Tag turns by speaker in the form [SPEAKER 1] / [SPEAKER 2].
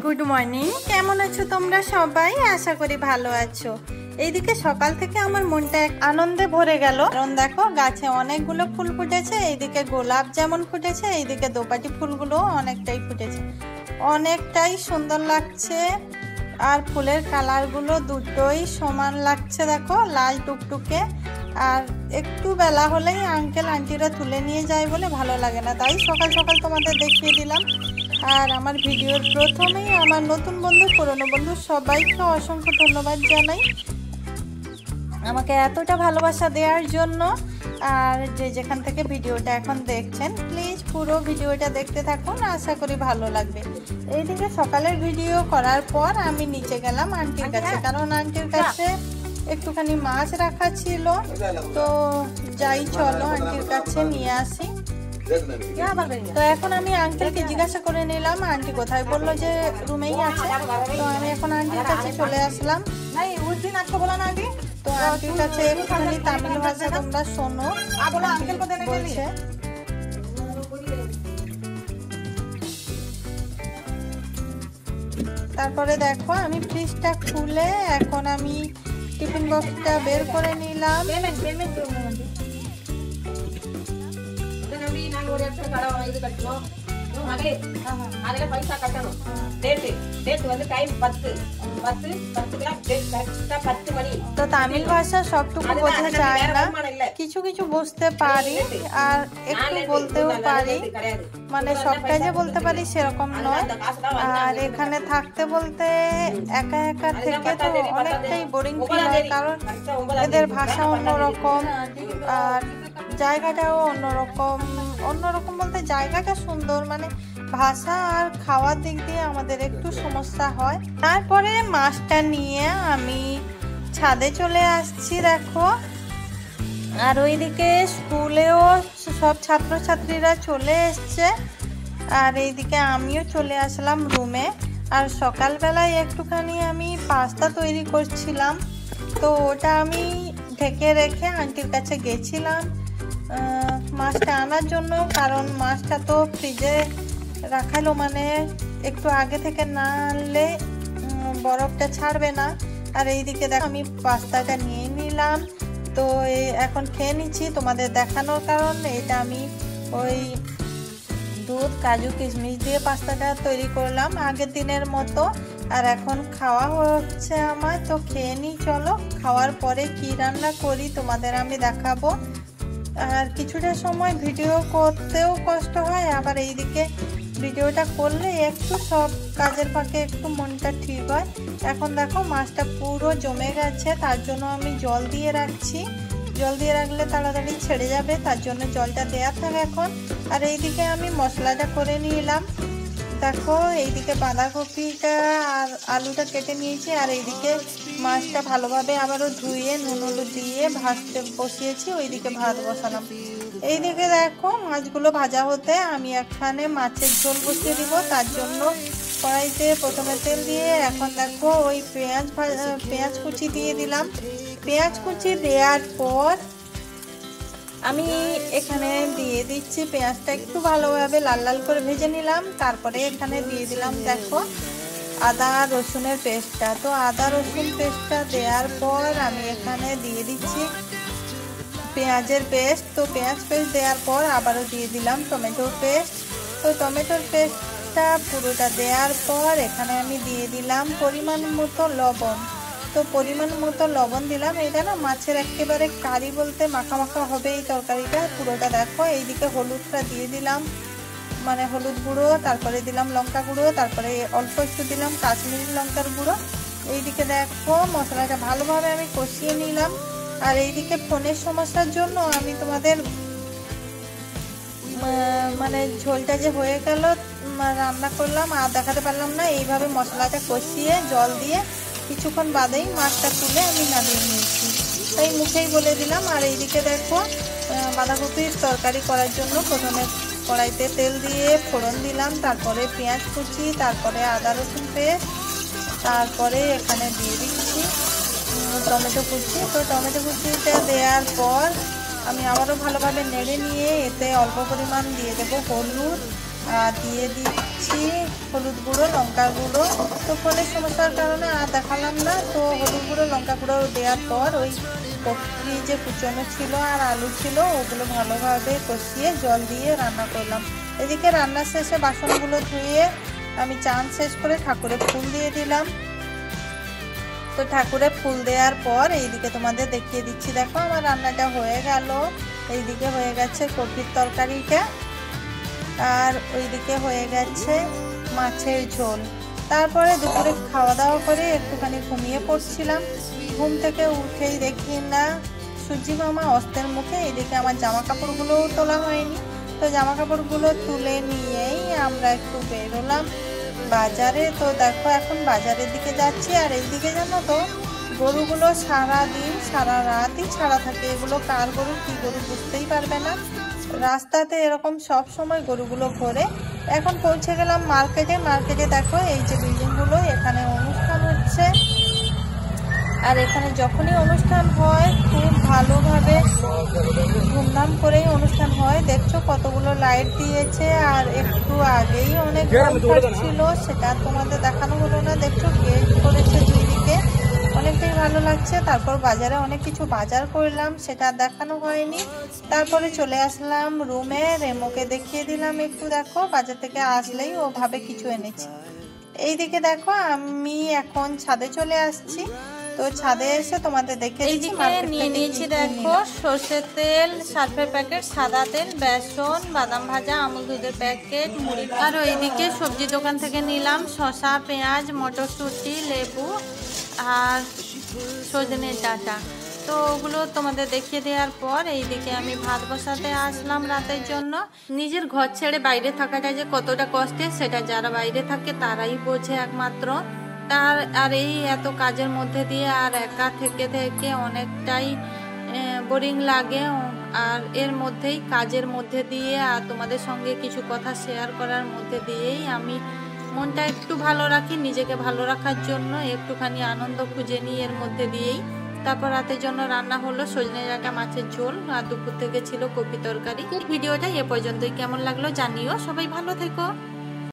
[SPEAKER 1] Good morning. কেমন আছো তোমরা সবাই? আশা করি ভালো আছো। এইদিকে সকাল থেকে আমার মনটা এক আনন্দে ভরে গেল, কারণ দেখো গাছে অনেকগুলো ফুল ফুটেছে। এইদিকে গোলাপ যেমন ফুটেছে, এইদিকে দোপাটি ফুলগুলো অনেকটাই ফুটেছে, অনেকটাই সুন্দর লাগছে। আর ফুলের কালারগুলো দুটোই সমান লাগছে, দেখো লাল টুকটুকে। আর একটু বেলা হলেই আঙ্কেল আন্টিরা তুলে নিয়ে যায় বলে ভালো লাগে না, তাই সকাল সকাল তোমাদের দেখিয়ে দিলাম। আর আমার ভিডিওর প্রথমেই আমার নতুন বন্ধু পুরনো বন্ধু সবাইকে অসংখ্য ধন্যবাদ জানাই আমাকে এতটা ভালোবাসা দেওয়ার জন্য। আর যে যেখান থেকে ভিডিওটা এখন দেখছেন, প্লিজ পুরো ভিডিওটা দেখতে থাকুন, আশা করি ভালো লাগবে। এইদিকে সকালের ভিডিও করার পর আমি নিচে গেলাম আন্টির কাছে, কারণ আন্টির কাছে একটুখানি মাছ রাখা ছিল। তো যাই, চলো আন্টির কাছে নিয়ে আসি। তো এখন আমি আঙ্কেলকে জিজ্ঞাসা করে নিলাম আন্টি কোথায়, বললো যে রুমেই আছে। তো আমি এখন আন্টির কাছে চলে আসলাম। তো আন্টির কাছে একটুখানি তামিল ভাষা তোমরা শোনো বলছে। তারপরে দেখো আমি ফ্রিজটা খুলে এখন আমি টিফিন বক্সটা বের করে নিলাম। তো তামিল ভাষা সবটুকু বোঝা যায় না, কিছু কিছু বুঝতে পারি আর একটু বলতেও পারি, মানে সবটাই যে বলতে পারি সেরকম নয়। আর এখানে থাকতে বলতে একা একা থেকে তো অনেকটাই বোরিং ফিল হয়, কারণ এদের ভাষা অন্যরকম আর জায়গাটাও অন্যরকম। অন্যরকম বলতে জায়গাটা সুন্দর, মানে ভাষা আর খাওয়ার দিক দিয়ে আমাদের একটু সমস্যা হয়। তারপরে মাছটা নিয়ে আমি ছাদে চলে আসছি, দেখো। আর ওইদিকে স্কুলেও সব ছাত্রছাত্রীরা চলে এসছে, আর এইদিকে আমিও চলে আসলাম রুমে। আর সকালবেলায় একটুখানি আমি পাস্তা তৈরি করছিলাম, তো ওটা আমি ঢেকে রেখে আন্টির কাছে গেছিলাম মাছটা আনার জন্য, কারণ মাছটা তো ফ্রিজে রাখালো, মানে একটু আগে থেকে না আনলে বরফটা ছাড়বে না। আর এইদিকে দেখো আমি পাস্তাটা নিয়ে নিলাম, তো এখন খেয়ে নিচ্ছি তোমাদের দেখানোর কারণ। এটা আমি ওই দুধ কাজু কিশমিশ দিয়ে পাস্তাটা তৈরি করলাম আগের দিনের মতো, আর এখন খাওয়া হচ্ছে আমার। তো খেয়ে নিই, চলো। খাওয়ার পরে কি রান্না করি তোমাদের আমি দেখাবো। আর কিছুটা সময় ভিডিও করতেও কষ্ট হয়, আবার এইদিকে ভিডিওটা করলে একটু সব কাজের ফাঁকে একটু মনটা ঠিক হয়। এখন দেখো মাছটা পুরো জমে গেছে, তার জন্য আমি জল দিয়ে রাখছি। জল দিয়ে রাখলে তাড়াতাড়ি ছেড়ে যাবে, তার জন্য জলটা দেওয়া থাকে এখন। আর এইদিকে আমি মশলাটা করে নিলাম, দেখো। এইদিকে বাঁধাকপিটা আর আলুটা কেটে নিয়েছি, আর এইদিকে মাছটা ভালোভাবে আবারও ধুয়ে নুন হলুদ দিয়ে ভাজতে বসিয়েছি। ওইদিকে ভাত বসালাম। এইদিকে দেখো মাছগুলো ভাজা হতে আমি এখানে মাছের ঝোল বসিয়ে দিব, তার জন্য কড়াইতে প্রথমে তেল দিয়ে এখন দেখো ওই পেঁয়াজ কুচি দিয়ে দিলাম। পেঁয়াজ কুচি দেওয়ার পর আমি এখানে দিয়ে দিচ্ছি পেঁয়াজটা একটু ভালোভাবে লাল লাল করে ভেজে নিলাম। তারপরে এখানে দিয়ে দিলাম দেখো আদা রসুনের পেস্টটা। তো আদা রসুন পেস্টটা দেওয়ার পর আমি এখানে দিয়ে দিচ্ছি পেঁয়াজের পেস্ট। তো পেঁয়াজ পেস্ট দেওয়ার পর আবারও দিয়ে দিলাম টমেটোর পেস্ট। তো টমেটোর পেস্টটা পুরোটা দেওয়ার পর এখানে আমি দিয়ে দিলাম পরিমাণ মতো লবণ। তো পরিমাণ মতো লবণ দিলাম। এটা না মাছের একেবারে কারি বলতে মাখা মাখা হবে এই তরকারিটা পুরোটা, দেখো। এইদিকে হলুদটা দিয়ে দিলাম, মানে হলুদ গুঁড়ো, তারপরে দিলাম লঙ্কা গুঁড়ো, তারপরে অল্প একটু দিলাম কাশ্মীরি লঙ্কার গুঁড়ো। এইদিকে দেখো মশলাটা ভালোভাবে আমি কষিয়ে নিলাম। আর এইদিকে ফোনের সমস্যার জন্য আমি তোমাদের মানে ঝোলটা যে হয়ে গেল রান্না করলাম আর দেখাতে পারলাম না। এইভাবে মশলাটা কষিয়ে জল দিয়ে কিছুক্ষণ বাদেই মাছটা তুলে আমি নামিয়ে নিয়েছি, তাই মুখেই বলে দিলাম। আর এইদিকে দেখো বাঁধাকপির তরকারি করার জন্য প্রথমে কড়াইতে তেল দিয়ে ফোড়ন দিলাম, তারপরে পেঁয়াজ কুচি, তারপরে আদা রসুন পেস্ট, তারপরে এখানে দিয়ে দিচ্ছি টমেটো কুচি। তো টমেটো কুচিটা দেওয়ার পর আমি আবারও ভালোভাবে নেড়ে নিয়ে এতে অল্প পরিমাণ দিয়ে দেবো হলুদ, আর দিয়ে দিচ্ছি হলুদ গুঁড়ো, লঙ্কা গুঁড়ো। তো ফোনের সমস্যার কারণে আর দেখালাম না। তো হলুদ গুঁড়ো, লঙ্কা গুঁড়ো দেওয়ার পর ওই কপি যে কুচনো ছিল আর আলু ছিল ওগুলো ভালোভাবে কষিয়ে জল দিয়ে রান্না করলাম। এদিকে রান্নার শেষে বাসনগুলো ধুয়ে আমি চান শেষ করে ঠাকুরে ফুল দিয়ে দিলাম। তো ঠাকুরে ফুল দেওয়ার পর এইদিকে তোমাদের দেখিয়ে দিচ্ছি, দেখো আমার রান্নাটা হয়ে গেল। এইদিকে হয়ে গেছে কপির তরকারিটা আর ওইদিকে হয়ে গেছে মাছের ঝোল। তারপরে দুপুরে খাওয়া দাওয়া করে একটুখানি ঘুমিয়ে পড়ছিলাম। ঘুম থেকে উঠেই দেখি না সূর্যি মামা অস্তের মুখে। এদিকে আমার জামা কাপড়গুলোও তোলা হয়নি। তো জামা কাপড়গুলো তুলে নিয়েই আমরা একটু বেরোলাম বাজারে। তো দেখো এখন বাজারের দিকে যাচ্ছি। আর এইদিকে জানো তো গরুগুলো সারাদিন সারা রাতই ছাড়া থাকে। এগুলো কার গরু কি গরু বুঝতেই পারবে না। রাস্তাতে এরকম সব সময় গরুগুলো ঘোরে। এখন পৌঁছে গেলাম মার্কেটে। মার্কেটে দেখো এই যে বিল্ডিংগুলো, এখানে অনুষ্ঠান হচ্ছে। আর এখানে যখনই অনুষ্ঠান হয় খুব ভালোভাবে ধুমধাম করেই অনুষ্ঠান হয়। দেখছো কতগুলো লাইট দিয়েছে। আর একটু আগেই অনেক ছিল, সেটা তোমাদের দেখানো হলো না। দেখছো গেট করেছে দুইদিকে, অনেকটাই ভালো লাগছে। তারপর বাজারে অনেক কিছু বাজার করলাম, সেটা দেখানো হয়নি। তারপরে চলে আসলাম রুমে, রেমোকে দেখিয়ে দিলাম একটু। দেখো বাজার থেকে আসলেই ও ভাবে কিছু এনেছি। এইদিকে দেখো আমি এখন ছাদে চলে আসছি। তো ছাদে এসে তোমাদের দেখে নিয়ে নিয়েছি। দেখো সর্ষের তেল, সার্ফের প্যাকেট, সাদা তেল, বেসন, বাদাম ভাজা, আমুল দুধের প্যাকেট, মুড়ি। আর ওইদিকে সবজি দোকান থেকে নিলাম শসা, পেঁয়াজ, মটরশুঁটি, লেবু আর সজনে ডাঁটা। তো ওগুলো তোমাদের দেখিয়ে দেওয়ার পর এইদিকে আমি ভাত বসাতে আসলাম রাতের জন্য। নিজের ঘর ছেড়ে বাইরে থাকাটা যে কতটা কষ্টের সেটা যারা বাইরে থাকে তারাই বোঝে একমাত্র। আর এই এত কাজের মধ্যে দিয়ে আর একা থেকে থেকে অনেকটাই বোরিং লাগে। আর এর মধ্যেই কাজের মধ্যে দিয়ে আর তোমাদের সঙ্গে কিছু কথা শেয়ার করার মধ্যে দিয়েই আমি মনটা একটু ভালো রাখি। নিজেকে ভালো রাখার জন্য একটুখানি আনন্দ খুঁজে নিই এর মধ্যে দিয়েই। তারপর রাতের জন্য রান্না হলো সজনে ডাঁটা মাছের ঝোল, আর দুপুর থেকে ছিল কপি তরকারি। ভিডিওটা এ পর্যন্তই। কেমন লাগলো জানিও। সবাই ভালো থেকো।